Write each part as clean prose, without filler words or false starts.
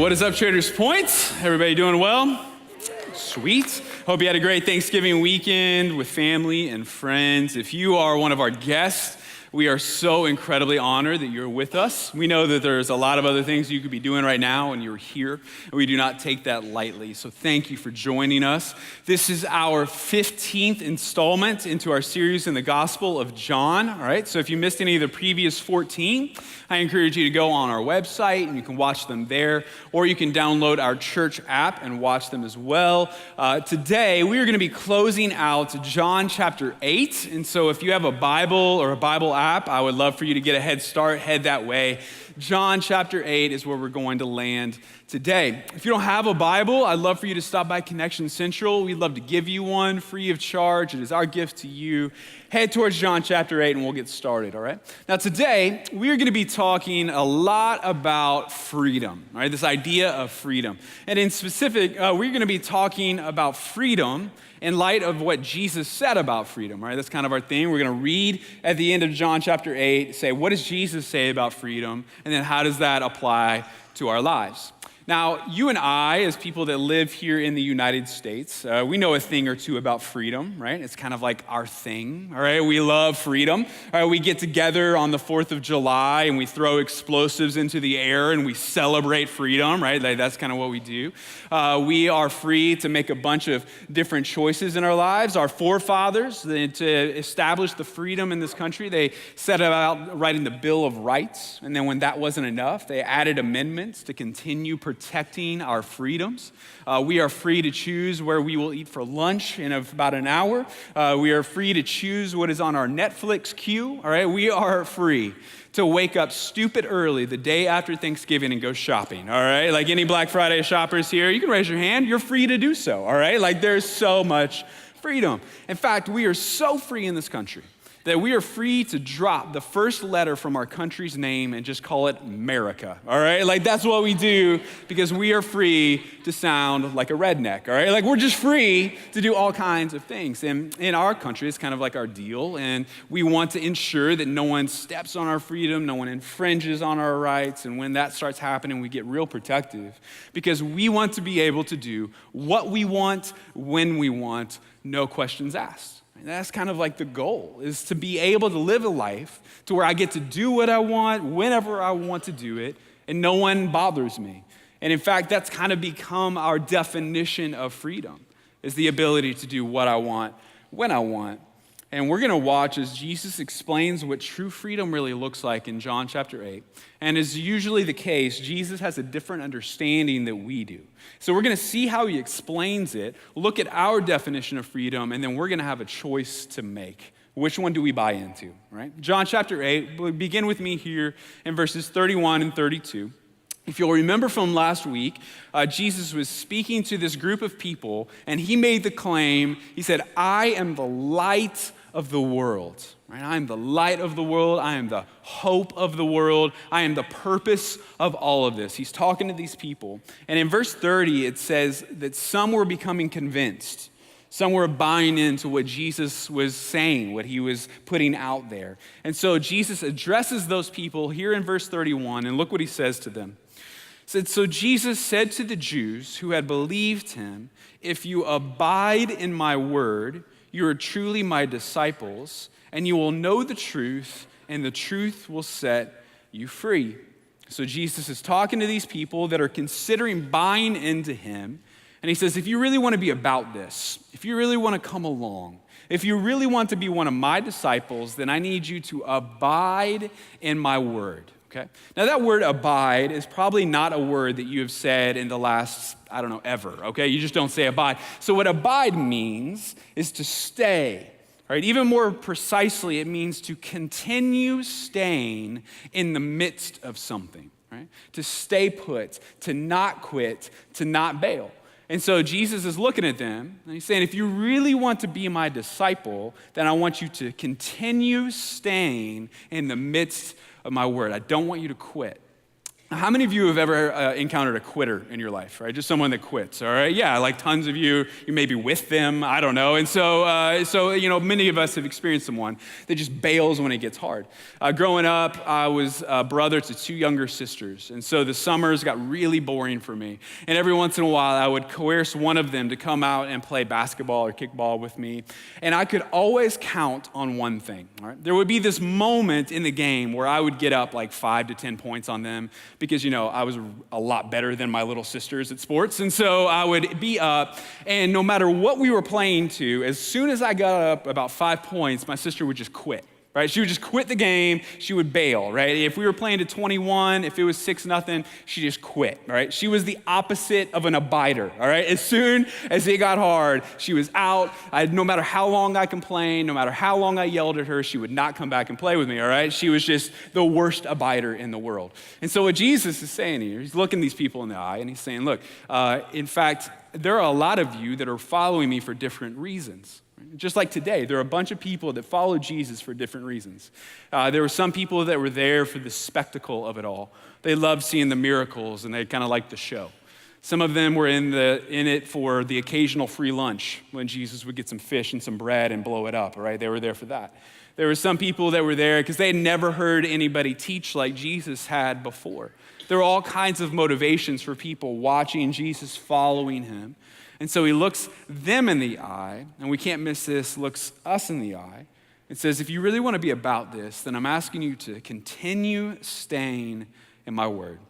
What is up, Traders Point? Everybody doing well? Sweet. Hope you had a great Thanksgiving weekend with family and friends. If you are one of our guests, we are so incredibly honored that you're with us. We know that there's a lot of other things you could be doing right now, and you're here, and we do not take that lightly. So thank you for joining us. This is our 15th installment into our series in the Gospel of John. All right, so if you missed any of the previous 14, I encourage you to go on our website, and you can watch them there, or you can download our church app and watch them as well. Today, we are going to be closing out John chapter 8, and so if you have a Bible or a Bible app, I would love for you to get a head start, head that way. John chapter 8 is where we're going to land today. If you don't have a Bible, I'd love for you to stop by Connection Central. We'd love to give you one free of charge. It is our gift to you. Head towards John chapter 8 and we'll get started, all right? Now today, we're going to be talking a lot about freedom, all right? This idea of freedom. And in specific, we're going to be talking about freedom in light of what Jesus said about freedom, right? That's kind of our thing. We're going to read at the end of John chapter 8, say, what does Jesus say about freedom? And then how does that apply to our lives? Now, you and I, as people that live here in the United States, we know a thing or two about freedom, right? It's kind of like our thing, all right? We love freedom. All right, we get together on the 4th of July and we throw explosives into the air and we celebrate freedom, right? Like, that's kind of what we do. We are free to make a bunch of different choices in our lives. Our forefathers, to establish the freedom in this country, they set about writing the Bill of Rights. And then when that wasn't enough, they added amendments to continue protecting our freedoms. We are free to choose where we will eat for lunch in about an hour. We are free to choose what is on our Netflix queue. All right, we are free to wake up stupid early the day after Thanksgiving and go shopping. All right, like any Black Friday shoppers here, you can raise your hand. You're free to do so. All right, like there's so much freedom. In fact, we are so free in this country that we are free to drop the first letter from our country's name and just call it America, all right? Like, that's what we do because we are free to sound like a redneck, all right? Like, we're just free to do all kinds of things. And in our country, it's kind of like our deal, and we want to ensure that no one steps on our freedom, no one infringes on our rights, and when that starts happening, we get real protective because we want to be able to do what we want, when we want, no questions asked. And that's kind of like the goal, is to be able to live a life to where I get to do what I want, whenever I want to do it, and no one bothers me. And in fact, that's kind of become our definition of freedom, is the ability to do what I want, when I want. And we're going to watch as Jesus explains what true freedom really looks like in John chapter 8. And as usually the case, Jesus has a different understanding than we do. So we're going to see how he explains it, look at our definition of freedom, and then we're going to have a choice to make. Which one do we buy into, right? John chapter 8, begin with me here in verses 31 and 32. If you'll remember from last week, Jesus was speaking to this group of people, and he made the claim, he said, I am the light of the world, right? I am the light of the world. I am the hope of the world. I am the purpose of all of this. He's talking to these people. And in verse 30, it says that some were becoming convinced. Some were buying into what Jesus was saying, what he was putting out there. And so Jesus addresses those people here in verse 31, and look what he says to them. He said, so Jesus said to the Jews who had believed him, if you abide in my word, you are truly my disciples, and you will know the truth, and the truth will set you free. So Jesus is talking to these people that are considering buying into him, and he says, if you really want to be about this, if you really want to come along, if you really want to be one of my disciples, then I need you to abide in my word. Okay? Now that word abide is probably not a word that you have said in the last, ever, okay? You just don't say abide. So what abide means is to stay, right? Even more precisely, it means to continue staying in the midst of something, right? To stay put, to not quit, to not bail. And so Jesus is looking at them, and he's saying, if you really want to be my disciple, then I want you to continue staying in the midst of my word. I don't want you to quit. How many of you have ever encountered a quitter in your life, right? Just someone that quits, all right? Yeah, like tons of you may be with them, I don't know. And so many of us have experienced someone that just bails when it gets hard. Growing up, I was a brother to two younger sisters. And so the summers got really boring for me. And every once in a while, I would coerce one of them to come out and play basketball or kickball with me. And I could always count on one thing, all right? There would be this moment in the game where I would get up like 5 to 10 points on them, because, I was a lot better than my little sisters at sports. And so I would be up, and no matter what we were playing to, as soon as I got up about 5 points, my sister would just quit, right? She would just quit the game. She would bail, right? If we were playing to 21, if it was 6-0, she just quit, right? She was the opposite of an abider, all right? As soon as it got hard, she was out. No matter how long I complained, no matter how long I yelled at her, she would not come back and play with me, all right? She was just the worst abider in the world. And so what Jesus is saying here, he's looking these people in the eye, and he's saying, look, in fact, there are a lot of you that are following me for different reasons. Just like today, there are a bunch of people that follow Jesus for different reasons. There were some people that were there for the spectacle of it all. They loved seeing the miracles, and they kind of liked the show. Some of them were in it for the occasional free lunch when Jesus would get some fish and some bread and blow it up, right? They were there for that. There were some people that were there because they had never heard anybody teach like Jesus had before. There were all kinds of motivations for people watching Jesus, following him. And so he looks them in the eye, and we can't miss this, looks us in the eye. It says, if you really want to be about this, then I'm asking you to continue staying in my word.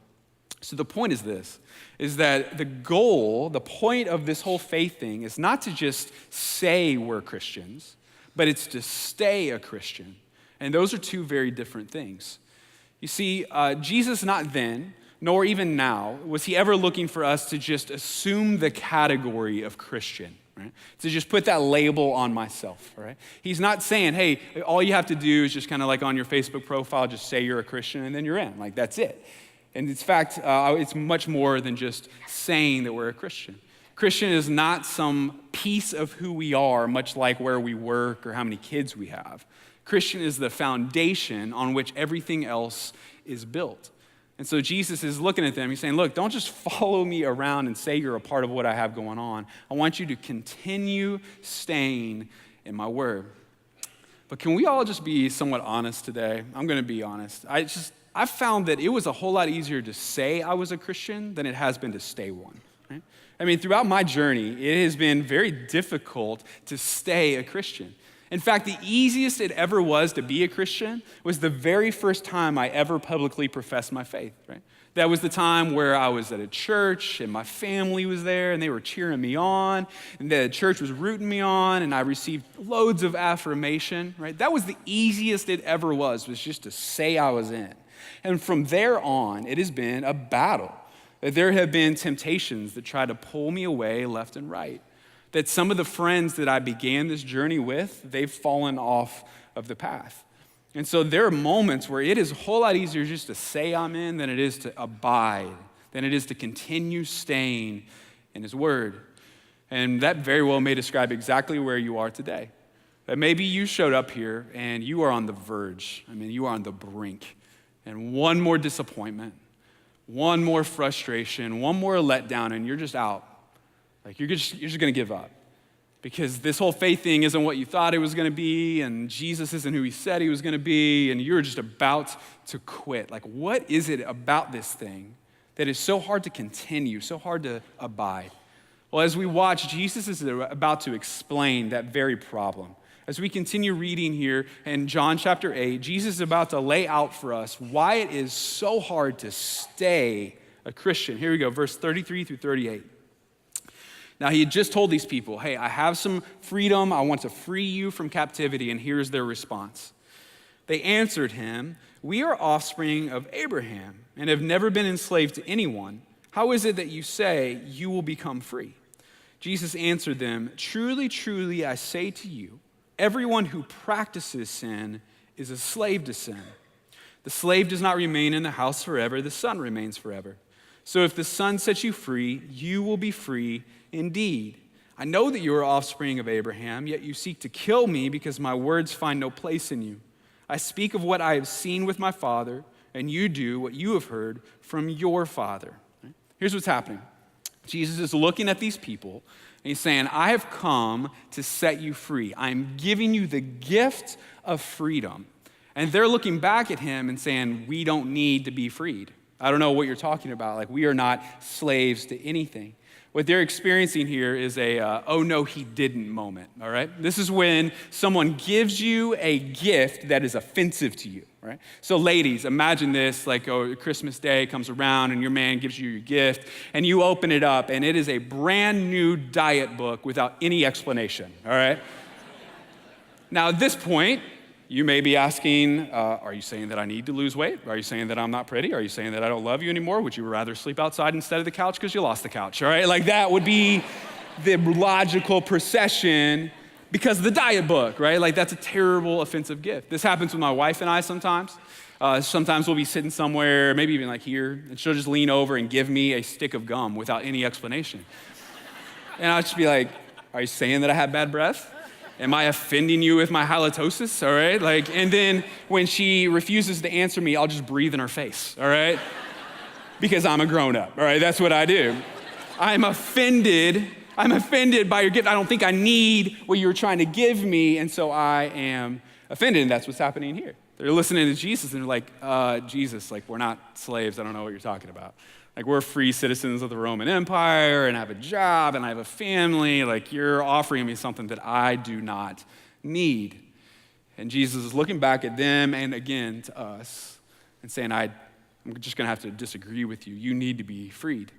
So the point is this, is that the goal, the point of this whole faith thing is not to just say we're Christians, but it's to stay a Christian. And those are two very different things. You see, Jesus not then, nor even now, was he ever looking for us to just assume the category of Christian, right? To just put that label on myself, right? He's not saying, hey, all you have to do is just kind of like on your Facebook profile, just say you're a Christian and then you're in, like that's it. And in fact, it's much more than just saying that we're a Christian. Christian is not some piece of who we are, much like where we work or how many kids we have. Christian is the foundation on which everything else is built. And so Jesus is looking at them. He's saying, look, don't just follow me around and say you're a part of what I have going on. I want you to continue staying in my word. But can we all just be somewhat honest today? I'm going to be honest. I've found that it was a whole lot easier to say I was a Christian than it has been to stay one. Right? I mean, throughout my journey, it has been very difficult to stay a Christian. In fact, the easiest it ever was to be a Christian was the very first time I ever publicly professed my faith, right? That was the time where I was at a church and my family was there and they were cheering me on and the church was rooting me on and I received loads of affirmation, right? That was the easiest it ever was just to say I was in. And from there on, it has been a battle. There have been temptations that try to pull me away left and right. That some of the friends that I began this journey with, they've fallen off of the path. And so there are moments where it is a whole lot easier just to say I'm in than it is to abide, than it is to continue staying in his word. And that very well may describe exactly where you are today. That maybe you showed up here and you are on the verge. I mean, you are on the brink. And one more disappointment, one more frustration, one more letdown, and you're just out. Like you're just going to give up because this whole faith thing isn't what you thought it was going to be, and Jesus isn't who he said he was going to be, and you're just about to quit. Like, what is it about this thing that is so hard to continue, so hard to abide? Well, as we watch, Jesus is about to explain that very problem. As we continue reading here in John chapter 8, Jesus is about to lay out for us why it is so hard to stay a Christian. Here we go, verse 33 through 38. Now, he had just told these people, hey, I have some freedom. I want to free you from captivity. And here's their response. They answered him, we are offspring of Abraham and have never been enslaved to anyone. How is it that you say you will become free? Jesus answered them, truly, truly, I say to you, everyone who practices sin is a slave to sin. The slave does not remain in the house forever. The son remains forever. So if the Son sets you free, you will be free indeed. I know that you are offspring of Abraham, yet you seek to kill me because my words find no place in you. I speak of what I have seen with my father, and you do what you have heard from your father. Here's what's happening. Jesus is looking at these people, and he's saying, I have come to set you free. I'm giving you the gift of freedom. And they're looking back at him and saying, we don't need to be freed. I don't know what you're talking about. Like, we are not slaves to anything. What they're experiencing here is a, oh no, he didn't moment, all right? This is when someone gives you a gift that is offensive to you, right? So ladies, imagine this, like Christmas Day comes around and your man gives you your gift and you open it up and it is a brand new diet book without any explanation, all right? Now at this point, you may be asking, are you saying that I need to lose weight? Are you saying that I'm not pretty? Are you saying that I don't love you anymore? Would you rather sleep outside instead of the couch because you lost the couch, all right? Like that would be the logical procession because of the diet book, right? Like that's a terrible, offensive gift. This happens with my wife and I sometimes. Sometimes we'll be sitting somewhere, maybe even like here, and she'll just lean over and give me a stick of gum without any explanation. And I'll just be like, are you saying that I have bad breath? Am I offending you with my halitosis, all right? Like, and then when she refuses to answer me, I'll just breathe in her face, all right? Because I'm a grown-up, all right? That's what I do. I'm offended by your gift. I don't think I need what you're trying to give me, and so I am offended, and that's what's happening here. They're listening to Jesus, and they're like, Jesus, like, we're not slaves. I don't know what you're talking about. Like, we're free citizens of the Roman Empire, and I have a job, and I have a family. Like, you're offering me something that I do not need. And Jesus is looking back at them and again to us and saying, I'm just going to have to disagree with you. You need to be freed.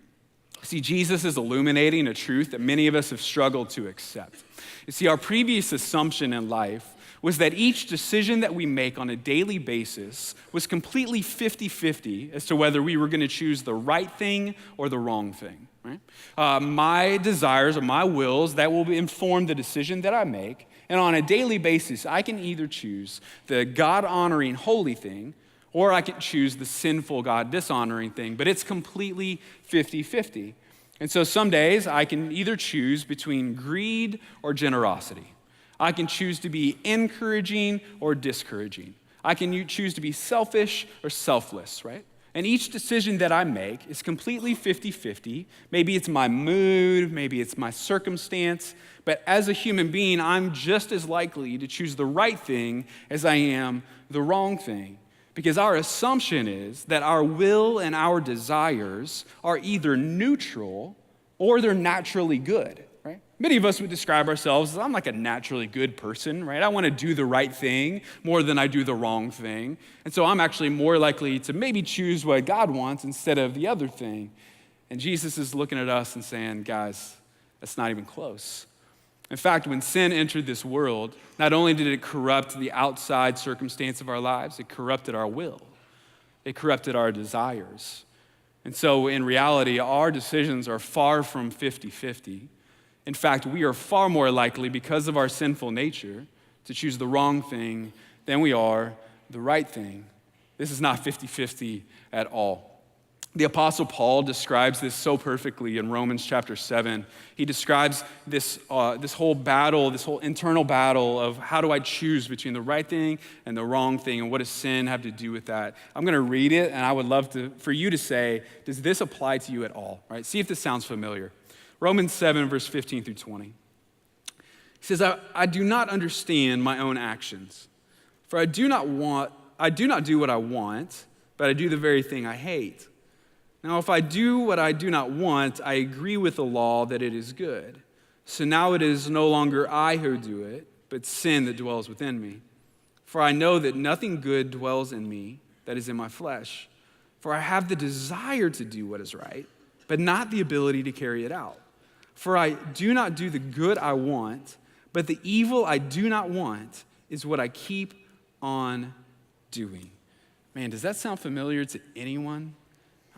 See, Jesus is illuminating a truth that many of us have struggled to accept. You see, our previous assumption in life was that each decision that we make on a daily basis was completely 50-50 as to whether we were going to choose the right thing or the wrong thing. Right? My desires or my wills, that will inform the decision that I make. And on a daily basis, I can either choose the God-honoring holy thing or I can choose the sinful, God-dishonoring thing. But it's completely 50-50. And so some days I can either choose between greed or generosity. I can choose to be encouraging or discouraging. I can choose to be selfish or selfless, right? And each decision that I make is completely 50-50. Maybe it's my mood, maybe it's my circumstance, but as a human being, I'm just as likely to choose the right thing as I am the wrong thing. Because our assumption is that our will and our desires are either neutral or they're naturally good. Right? Many of us would describe ourselves as, I'm like a naturally good person, right? I want to do the right thing more than I do the wrong thing. And so I'm actually more likely to maybe choose what God wants instead of the other thing. And Jesus is looking at us and saying, guys, that's not even close. In fact, when sin entered this world, not only did it corrupt the outside circumstance of our lives, it corrupted our will. It corrupted our desires. And so in reality, our decisions are far from 50-50. In fact, we are far more likely, because of our sinful nature, to choose the wrong thing than we are the right thing. This is not 50-50 at all. The Apostle Paul describes this so perfectly in Romans chapter 7. He describes this whole battle, this whole internal battle of how do I choose between the right thing and the wrong thing, and what does sin have to do with that? I'm going to read it, and I would love for you to say, does this apply to you at all? Right? See if this sounds familiar. Romans 7, verse 15 through 20. He says, I do not understand my own actions, for I do not do what I want, but I do the very thing I hate. Now, if I do what I do not want, I agree with the law that it is good. So now it is no longer I who do it, but sin that dwells within me. For I know that nothing good dwells in me, that is in my flesh. For I have the desire to do what is right, but not the ability to carry it out. For I do not do the good I want, but the evil I do not want is what I keep on doing. Man, does that sound familiar to anyone?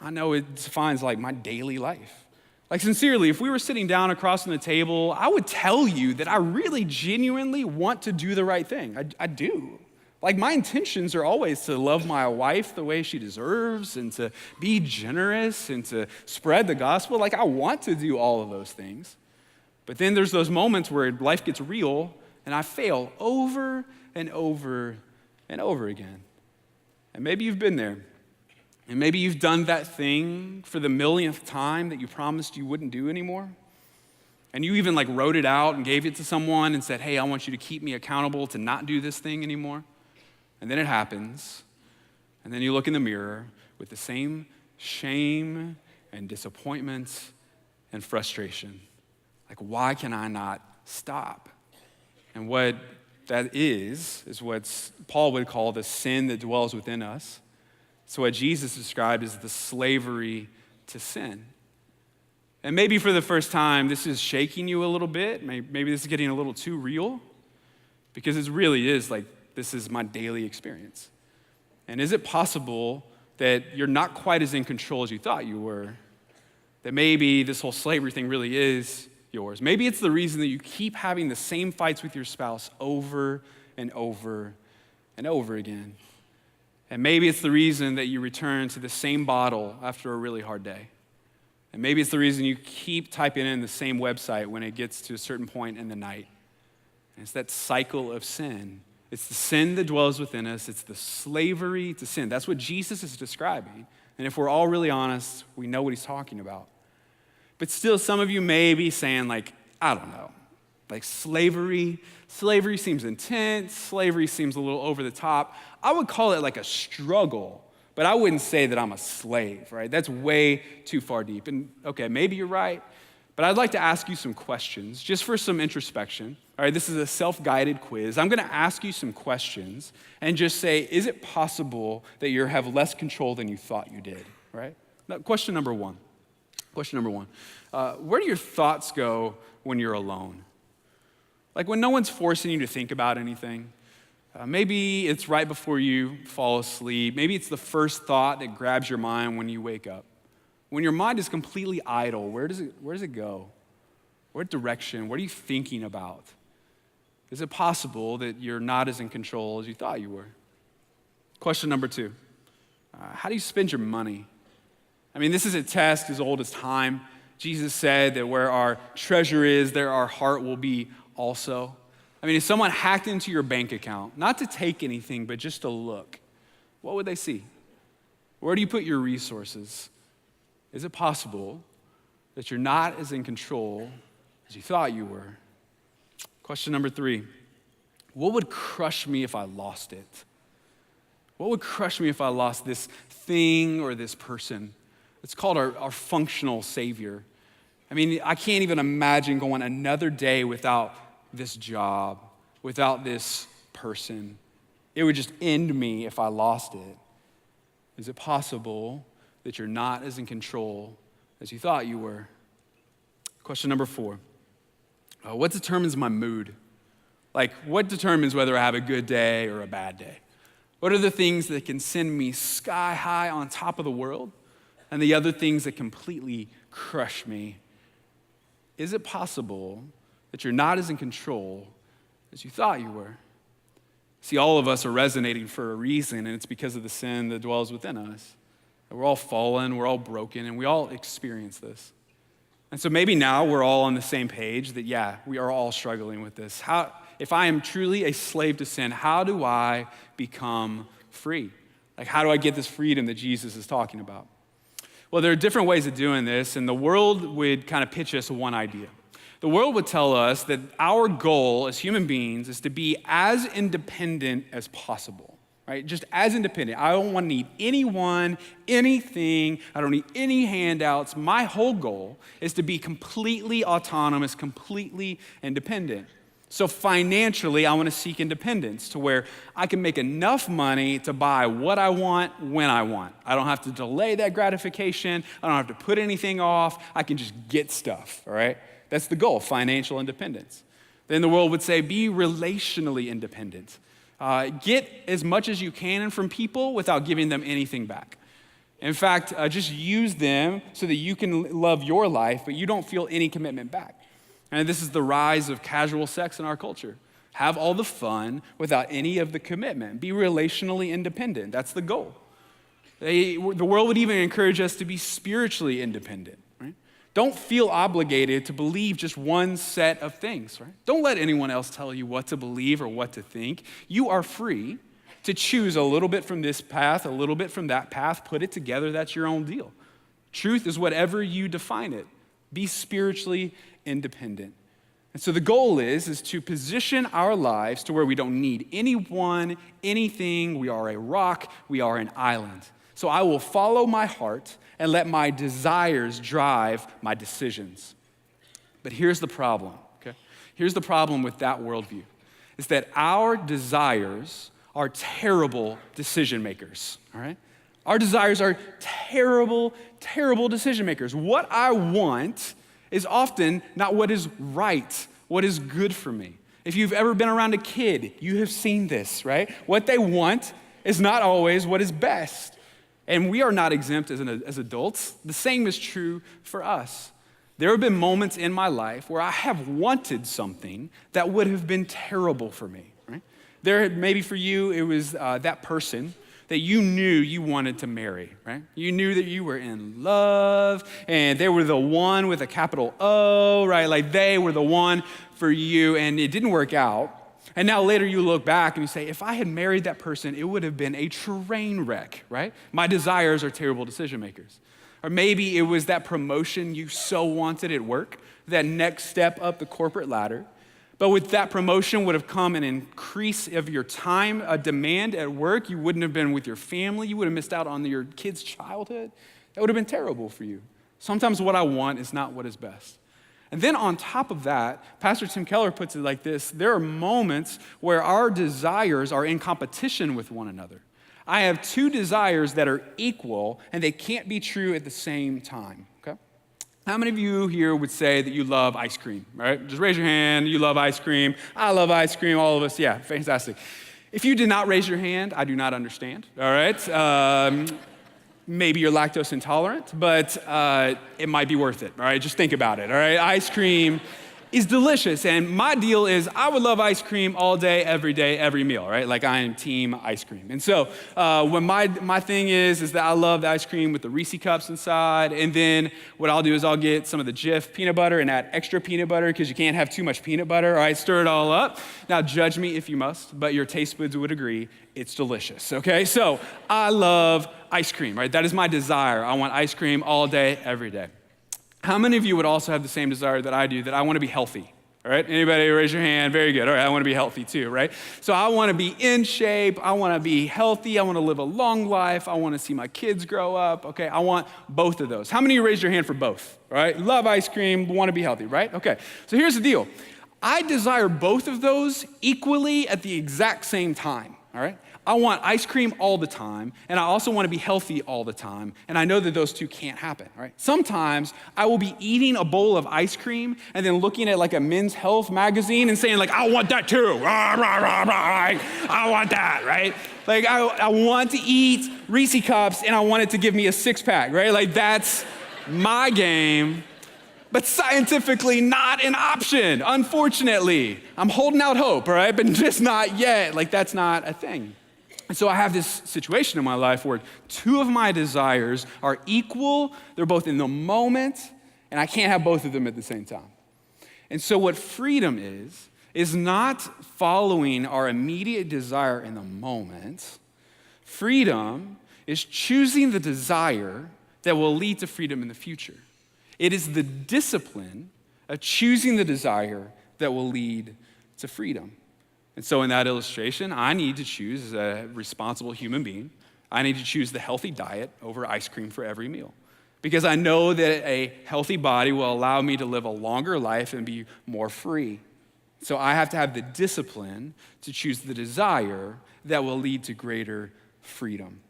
I know it defines like my daily life. Like sincerely, if we were sitting down across from the table, I would tell you that I really genuinely want to do the right thing. I do. Like my intentions are always to love my wife the way she deserves and to be generous and to spread the gospel. Like I want to do all of those things. But then there's those moments where life gets real and I fail over and over and over again. And maybe you've been there. And maybe you've done that thing for the millionth time that you promised you wouldn't do anymore. And you even wrote it out and gave it to someone and said, hey, I want you to keep me accountable to not do this thing anymore. And then it happens. And then you look in the mirror with the same shame and disappointment and frustration. Why can I not stop? And what that is what Paul would call the sin that dwells within us. So what Jesus described as the slavery to sin. And maybe for the first time, this is shaking you a little bit. Maybe this is getting a little too real, because it really is this is my daily experience. And is it possible that you're not quite as in control as you thought you were? That maybe this whole slavery thing really is yours. Maybe it's the reason that you keep having the same fights with your spouse over and over and over again. And maybe it's the reason that you return to the same bottle after a really hard day. And maybe it's the reason you keep typing in the same website when it gets to a certain point in the night. And it's that cycle of sin. It's the sin that dwells within us. It's the slavery to sin. That's what Jesus is describing. And if we're all really honest, we know what he's talking about. But still, some of you may be saying, I don't know, slavery seems intense. Slavery seems a little over the top. I would call it a struggle, but I wouldn't say that I'm a slave, right? That's way too far deep. And okay, maybe you're right, but I'd like to ask you some questions just for some introspection. All right, this is a self-guided quiz. I'm gonna ask you some questions and just say, is it possible that you have less control than you thought you did, right? Now, question number one. Where do your thoughts go when you're alone? When no one's forcing you to think about anything. Maybe it's right before you fall asleep. Maybe it's the first thought that grabs your mind when you wake up. When your mind is completely idle, where does it go? What direction? What are you thinking about? Is it possible that you're not as in control as you thought you were? Question number two. How do you spend your money? This is a test as old as time. Jesus said that where our treasure is, there our heart will be also. If someone hacked into your bank account, not to take anything, but just to look, what would they see? Where do you put your resources? Is it possible that you're not as in control as you thought you were? Question number three. What would crush me if I lost it? What would crush me if I lost this thing or this person? It's called our functional savior. I can't even imagine going another day without this job, without this person. It would just end me if I lost it. Is it possible that you're not as in control as you thought you were? Question number four. What determines my mood? What determines whether I have a good day or a bad day? What are the things that can send me sky high on top of the world, and the other things that completely crush me? Is it possible that you're not as in control as you thought you were? See, all of us are resonating for a reason, and it's because of the sin that dwells within us. We're all fallen, we're all broken, and we all experience this. And so maybe now we're all on the same page that, yeah, we are all struggling with this. If I am truly a slave to sin, how do I become free? How do I get this freedom that Jesus is talking about? Well, there are different ways of doing this, and the world would kind of pitch us one idea. The world would tell us that our goal as human beings is to be as independent as possible, right? Just as independent. I don't want to need anyone, anything. I don't need any handouts. My whole goal is to be completely autonomous, completely independent. So financially, I want to seek independence to where I can make enough money to buy what I want when I want. I don't have to delay that gratification. I don't have to put anything off. I can just get stuff, all right? That's the goal, financial independence. Then the world would say, be relationally independent. Get as much as you can from people without giving them anything back. In fact, just use them so that you can love your life, but you don't feel any commitment back. And this is the rise of casual sex in our culture. Have all the fun without any of the commitment. Be relationally independent. That's the goal. The world would even encourage us to be spiritually independent. Right? Don't feel obligated to believe just one set of things. Right? Don't let anyone else tell you what to believe or what to think. You are free to choose a little bit from this path, a little bit from that path, put it together, that's your own deal. Truth is whatever you define it. Be spiritually independent. And so the goal is to position our lives to where we don't need anyone, anything. We are a rock, we are an island. So I will follow my heart and let my desires drive my decisions. But here's the problem, okay? Here's the problem with that worldview, is that our desires are terrible decision makers, all right? Our desires are terrible, terrible decision makers. What I want is often not what is right, what is good for me. If you've ever been around a kid, you have seen this, right? What they want is not always what is best. And we are not exempt as adults. The same is true for us. There have been moments in my life where I have wanted something that would have been terrible for me, right? Maybe for you, it was that person that you knew you wanted to marry, right? You knew that you were in love and they were the one with a capital O, right? Like they were the one for you and it didn't work out. And now later you look back and you say, if I had married that person, it would have been a train wreck, right? My desires are terrible decision makers. Or maybe it was that promotion you so wanted at work, that next step up the corporate ladder. But with that promotion would have come an increase of your time, a demand at work. You wouldn't have been with your family. You would have missed out on your kids' childhood. That would have been terrible for you. Sometimes what I want is not what is best. And then on top of that, Pastor Tim Keller puts it like this: there are moments where our desires are in competition with one another. I have two desires that are equal, and they can't be true at the same time, okay? How many of you here would say that you love ice cream, right? Just raise your hand, you love ice cream. I love ice cream, all of us, yeah, fantastic. If you did not raise your hand, I do not understand, all right? Maybe you're lactose intolerant, but it might be worth it, all right? Just think about it, all right? Ice cream is delicious, and my deal is I would love ice cream all day, every meal, right? Like I am team ice cream. And so when my thing is that I love the ice cream with the Reese cups inside, and then what I'll do is I'll get some of the Jif peanut butter and add extra peanut butter because you can't have too much peanut butter, all right? Stir it all up. Now judge me if you must, but your taste buds would agree it's delicious, okay? So I love ice cream, right? That is my desire. I want ice cream all day, every day. How many of you would also have the same desire that I do, that I want to be healthy? All right, anybody raise your hand? Very good. All right, I want to be healthy too, right? So I want to be in shape. I want to be healthy. I want to live a long life. I want to see my kids grow up. Okay, I want both of those. How many of you raised your hand for both? All right, love ice cream, want to be healthy, right? Okay, so here's the deal. I desire both of those equally at the exact same time, all right? I want ice cream all the time, and I also want to be healthy all the time, and I know that those two can't happen, right? Sometimes I will be eating a bowl of ice cream and then looking at like a Men's Health magazine and saying like, I want that too, rah, rah, rah, rah. I want that, right? Like I want to eat Reese cups and I want it to give me a six-pack, right? Like that's my game, but scientifically not an option, unfortunately. I'm holding out hope, all right? But just not yet, like that's not a thing. And so I have this situation in my life where two of my desires are equal, they're both in the moment, and I can't have both of them at the same time. And so what freedom is not following our immediate desire in the moment. Freedom is choosing the desire that will lead to freedom in the future. It is the discipline of choosing the desire that will lead to freedom. And so in that illustration, I need to choose, as a responsible human being, I need to choose the healthy diet over ice cream for every meal. Because I know that a healthy body will allow me to live a longer life and be more free. So I have to have the discipline to choose the desire that will lead to greater freedom.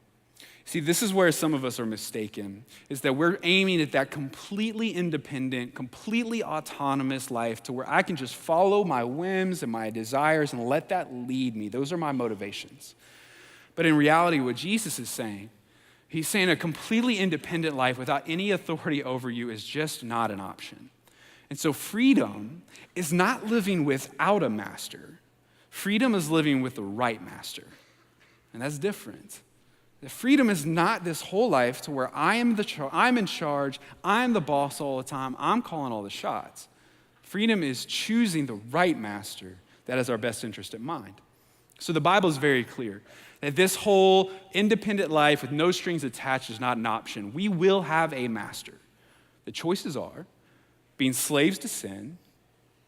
See, this is where some of us are mistaken, is that we're aiming at that completely independent, completely autonomous life to where I can just follow my whims and my desires and let that lead me. Those are my motivations. But in reality, what Jesus is saying, he's saying a completely independent life without any authority over you is just not an option. And so freedom is not living without a master. Freedom is living with the right master. And that's different. The freedom is not this whole life to where I'm in charge, I'm the boss all the time, I'm calling all the shots. Freedom is choosing the right master that has our best interest in mind. So the Bible is very clear That this whole independent life with no strings attached is not an option. We will have a master. The choices are being slaves to sin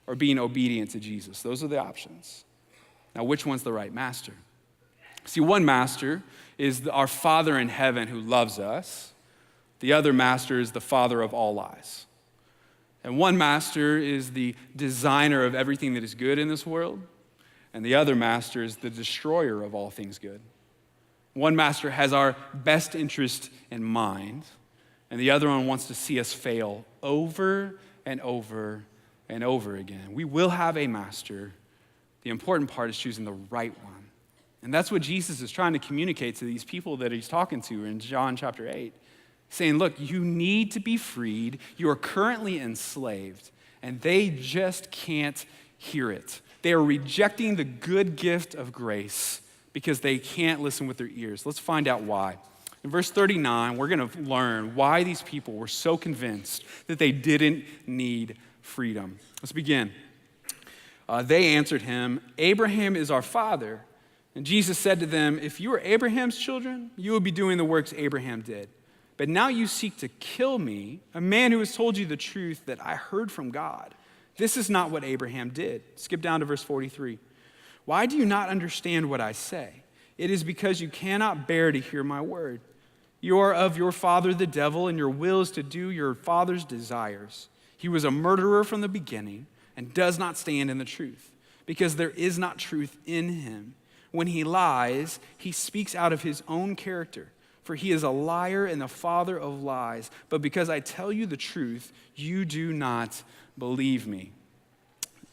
or being obedient to Jesus. Those are the options. Now, which one's the right master? See, one master is our Father in heaven who loves us. The other master is the father of all lies. And one master is the designer of everything that is good in this world, and the other master is the destroyer of all things good. One master has our best interest in mind, and the other one wants to see us fail over and over and over again. We will have a master. The important part is choosing the right one. And that's what Jesus is trying to communicate to these people that he's talking to in John chapter 8. Saying, look, you need to be freed. You are currently enslaved, and they just can't hear it. They are rejecting the good gift of grace because they can't listen with their ears. Let's find out why. In verse 39, we're going to learn why these people were so convinced that they didn't need freedom. Let's begin. They answered him, Abraham is our father. And Jesus said to them, if you were Abraham's children, you would be doing the works Abraham did. But now you seek to kill me, a man who has told you the truth that I heard from God. This is not what Abraham did. Skip down to verse 43. Why do you not understand what I say? It is because you cannot bear to hear my word. You are of your father the devil, and your will is to do your father's desires. He was a murderer from the beginning and does not stand in the truth, because there is not truth in him. When he lies, he speaks out of his own character. For he is a liar and the father of lies. But because I tell you the truth, you do not believe me.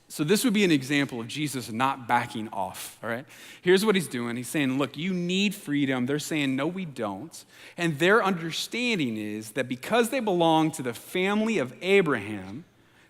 So this would be an example of Jesus not backing off, all right? Here's what he's doing. He's saying, look, you need freedom. They're saying, no, we don't. And their understanding is that because they belong to the family of Abraham,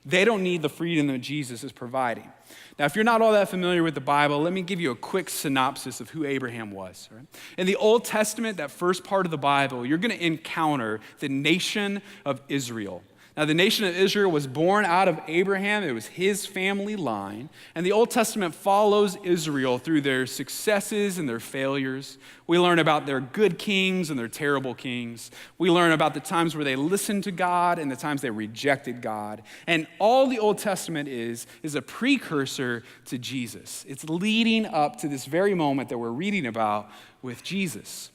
they don't need the freedom that Jesus is providing. Now, if you're not all that familiar with the Bible, let me give you a quick synopsis of who Abraham was. Right? In the Old Testament, that first part of the Bible, you're going to encounter the nation of Israel. Now, the nation of Israel was born out of Abraham. It was his family line. And the Old Testament follows Israel through their successes and their failures. We learn about their good kings and their terrible kings. We learn about the times where they listened to God and the times they rejected God. And all the Old Testament is a precursor to Jesus. It's leading up to this very moment that we're reading about with Jesus.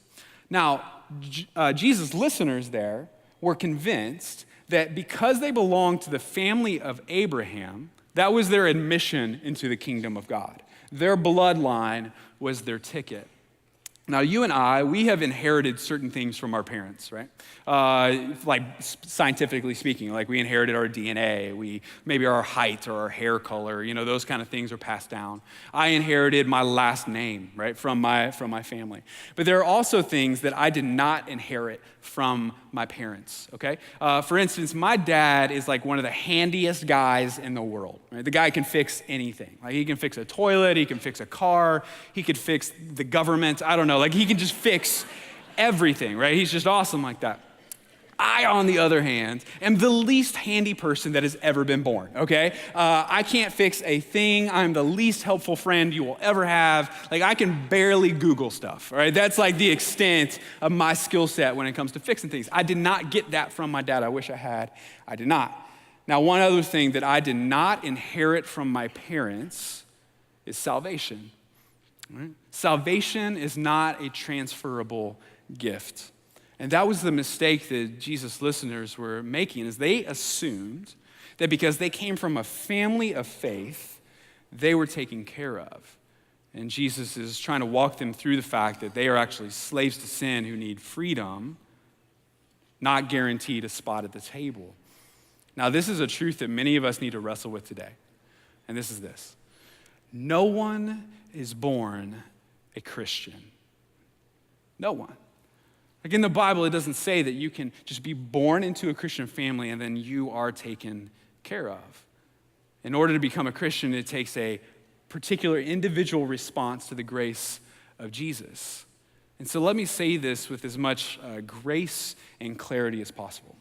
Now, Jesus' listeners there were convinced that because they belonged to the family of Abraham, that was their admission into the kingdom of God. Their bloodline was their ticket. Now, you and I, we have inherited certain things from our parents, right? Like scientifically speaking, like we inherited our DNA, maybe our height or our hair color, those kind of things are passed down. I inherited my last name, right, from my family. But there are also things that I did not inherit from my parents, okay? For instance, my dad is like one of the handiest guys in the world, right? The guy can fix anything. Like he can fix a toilet, he can fix a car, he could fix the government, I don't know. Like he can just fix everything, right? He's just awesome like that. I, on the other hand, am the least handy person that has ever been born, okay? I can't fix a thing. I'm the least helpful friend you will ever have. Like I can barely Google stuff, all right? That's like the extent of my skill set when it comes to fixing things. I did not get that from my dad. I wish I had. I did not. Now, one other thing that I did not inherit from my parents is salvation. Right? Salvation is not a transferable gift. And that was the mistake that Jesus' listeners were making, is they assumed that because they came from a family of faith, they were taken care of. And Jesus is trying to walk them through the fact that they are actually slaves to sin who need freedom, not guaranteed a spot at the table. Now, this is a truth that many of us need to wrestle with today. And this is this. No one is born a Christian. No one. Like in the Bible, it doesn't say that you can just be born into a Christian family and then you are taken care of. In order to become a Christian, it takes a particular individual response to the grace of Jesus. And so let me say this with as much grace and clarity as possible.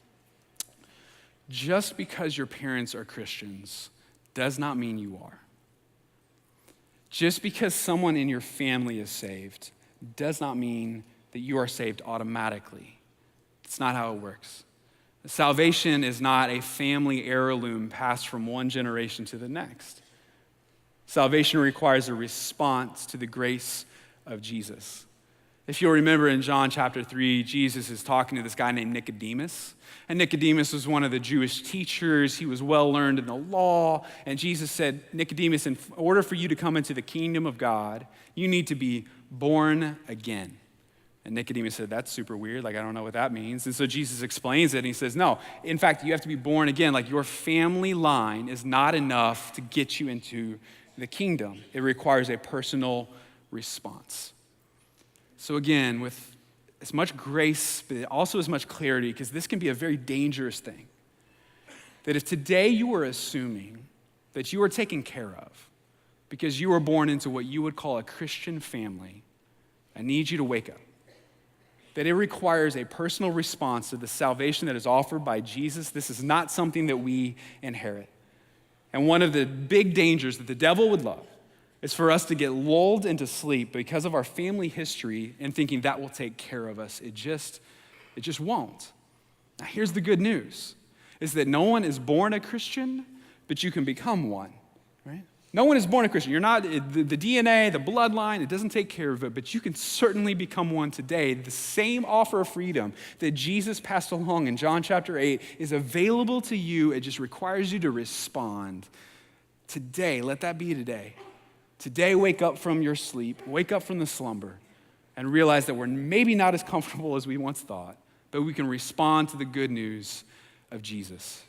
Just because your parents are Christians does not mean you are. Just because someone in your family is saved does not mean that you are saved automatically. It's not how it works. Salvation is not a family heirloom passed from one generation to the next. Salvation requires a response to the grace of Jesus. If you'll remember in John chapter 3, Jesus is talking to this guy named Nicodemus. And Nicodemus was one of the Jewish teachers. He was well learned in the law. And Jesus said, Nicodemus, in order for you to come into the kingdom of God, you need to be born again. And Nicodemus said, that's super weird. Like, I don't know what that means. And so Jesus explains it, and he says, no, in fact, you have to be born again. Like, your family line is not enough to get you into the kingdom. It requires a personal response. So again, with as much grace, but also as much clarity, because this can be a very dangerous thing, that if today you are assuming that you are taken care of because you were born into what you would call a Christian family, I need you to wake up. That it requires a personal response to the salvation that is offered by Jesus. This is not something that we inherit. And one of the big dangers that the devil would love is for us to get lulled into sleep because of our family history and thinking that will take care of us. It just won't. Now here's the good news, is that no one is born a Christian, but you can become one, right? No one is born a Christian. You're not, the DNA, the bloodline, it doesn't take care of it, but you can certainly become one today. The same offer of freedom that Jesus passed along in John chapter 8 is available to you. It just requires you to respond. Today, let that be today. Today, wake up from your sleep, wake up from the slumber, and realize that we're maybe not as comfortable as we once thought, but we can respond to the good news of Jesus.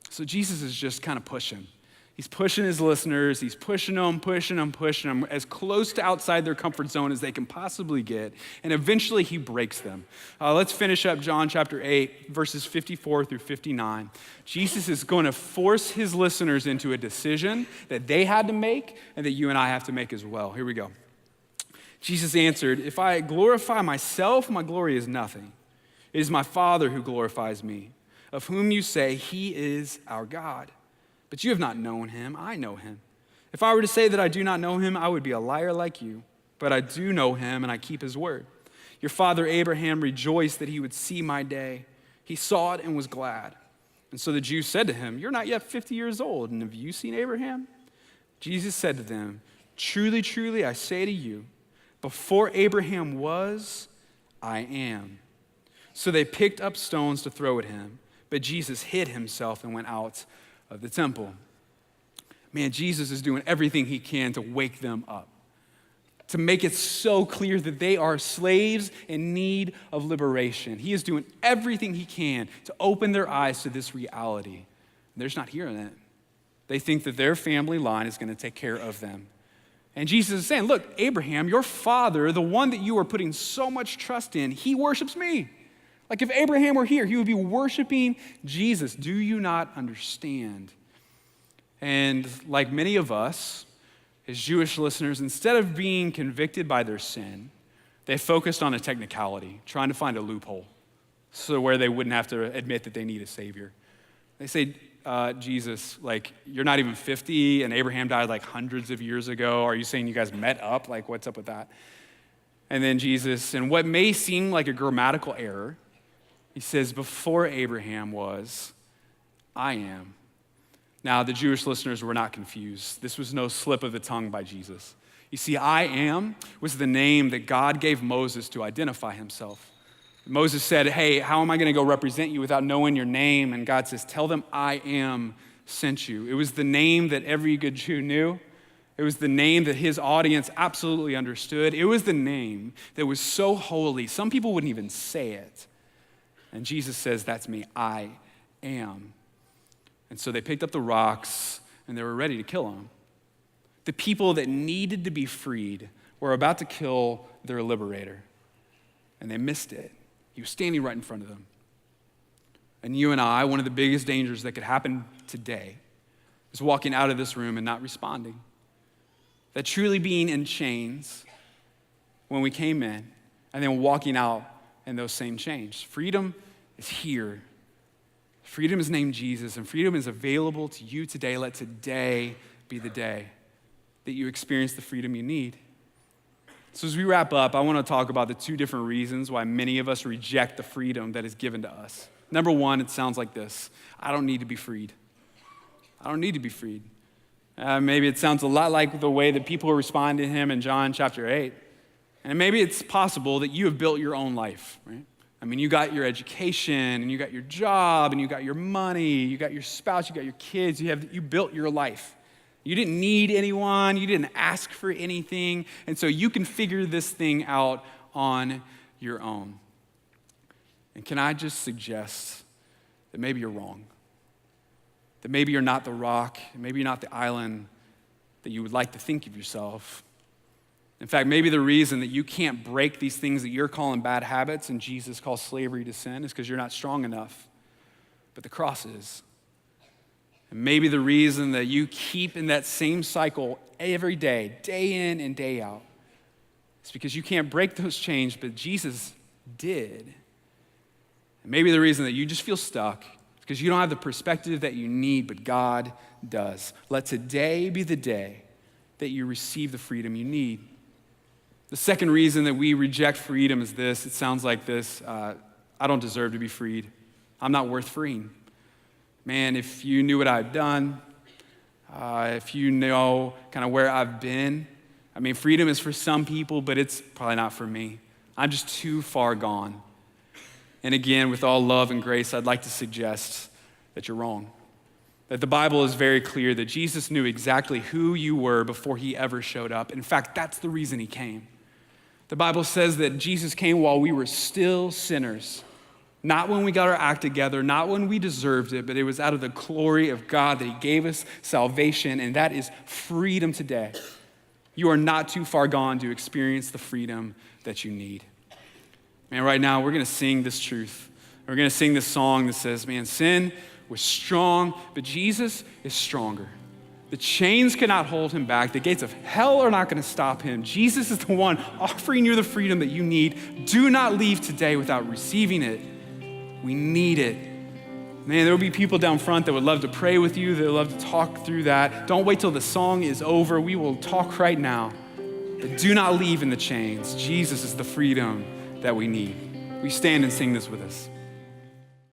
So Jesus is just kind of pushing. He's pushing his listeners. He's pushing them as close to outside their comfort zone as they can possibly get. And eventually he breaks them. Let's finish up John chapter 8, verses 54 through 59. Jesus is going to force his listeners into a decision that they had to make and that you and I have to make as well. Here we go. Jesus answered, "If I glorify myself, my glory is nothing. It is my Father who glorifies me, of whom you say he is our God. But you have not known him. I know him. If I were to say that I do not know him, I would be a liar like you. But I do know him, and I keep his word. Your father Abraham rejoiced that he would see my day. He saw it and was glad." And so the Jews said to him, "You're not yet 50 years old, and have you seen Abraham?" Jesus said to them, "Truly, truly, I say to you, before Abraham was, I am." So they picked up stones to throw at him, but Jesus hid himself and went out of the temple. Man, Jesus is doing everything he can to wake them up, to make it so clear that they are slaves in need of liberation. He is doing everything he can to open their eyes to this reality. They're just not hearing it. They think that their family line is going to take care of them. And Jesus is saying, look, Abraham, your father, the one that you are putting so much trust in, he worships me. Like if Abraham were here, he would be worshiping Jesus. Do you not understand? And like many of us, as Jewish listeners, instead of being convicted by their sin, they focused on a technicality, trying to find a loophole so where they wouldn't have to admit that they need a savior. They say, Jesus, like you're not even 50 and Abraham died like hundreds of years ago. Are you saying you guys met up? Like what's up with that? And then Jesus, in what may seem like a grammatical error, he says, before Abraham was, I am. Now, the Jewish listeners were not confused. This was no slip of the tongue by Jesus. You see, I am was the name that God gave Moses to identify himself. Moses said, hey, how am I going to go represent you without knowing your name? And God says, tell them I am sent you. It was the name that every good Jew knew. It was the name that his audience absolutely understood. It was the name that was so holy, some people wouldn't even say it. And Jesus says, that's me, I am. And so they picked up the rocks and they were ready to kill him. The people that needed to be freed were about to kill their liberator. And they missed it. He was standing right in front of them. And you and I, one of the biggest dangers that could happen today is walking out of this room and not responding. That truly being in chains when we came in and then walking out in those same chains. Freedom is here. Freedom is named Jesus, and freedom is available to you today. Let today be the day that you experience the freedom you need. So as we wrap up, I want to talk about the two different reasons why many of us reject the freedom that is given to us. Number one, it sounds like this: I don't need to be freed. I don't need to be freed. Maybe it sounds a lot like the way that people respond to him in John chapter 8. And maybe it's possible that you have built your own life, right? I mean, you got your education, and you got your job, and you got your money, you got your spouse, you got your kids, you built your life. You didn't need anyone, you didn't ask for anything, and so you can figure this thing out on your own. And can I just suggest that maybe you're wrong? That maybe you're not the rock, and maybe you're not the island that you would like to think of yourself. In fact, maybe the reason that you can't break these things that you're calling bad habits and Jesus calls slavery to sin is because you're not strong enough. But the cross is. And maybe the reason that you keep in that same cycle every day, day in and day out, is because you can't break those chains, but Jesus did. And maybe the reason that you just feel stuck is because you don't have the perspective that you need, but God does. Let today be the day that you receive the freedom you need. The second reason that we reject freedom is this. It sounds like this: I don't deserve to be freed. I'm not worth freeing. Man, if you knew what I've done, if you know kind of where I've been, I mean, freedom is for some people, but it's probably not for me. I'm just too far gone. And again, with all love and grace, I'd like to suggest that you're wrong. That the Bible is very clear that Jesus knew exactly who you were before he ever showed up. In fact, that's the reason he came. The Bible says that Jesus came while we were still sinners. Not when we got our act together, not when we deserved it, but it was out of the glory of God that he gave us salvation, and that is freedom today. You are not too far gone to experience the freedom that you need. Man, right now we're gonna sing this truth. We're gonna sing this song that says, man, sin was strong, but Jesus is stronger. The chains cannot hold him back. The gates of hell are not gonna stop him. Jesus is the one offering you the freedom that you need. Do not leave today without receiving it. We need it. Man, there will be people down front that would love to pray with you, that would love to talk through that. Don't wait till the song is over. We will talk right now. But do not leave in the chains. Jesus is the freedom that we need. We stand and sing this with us.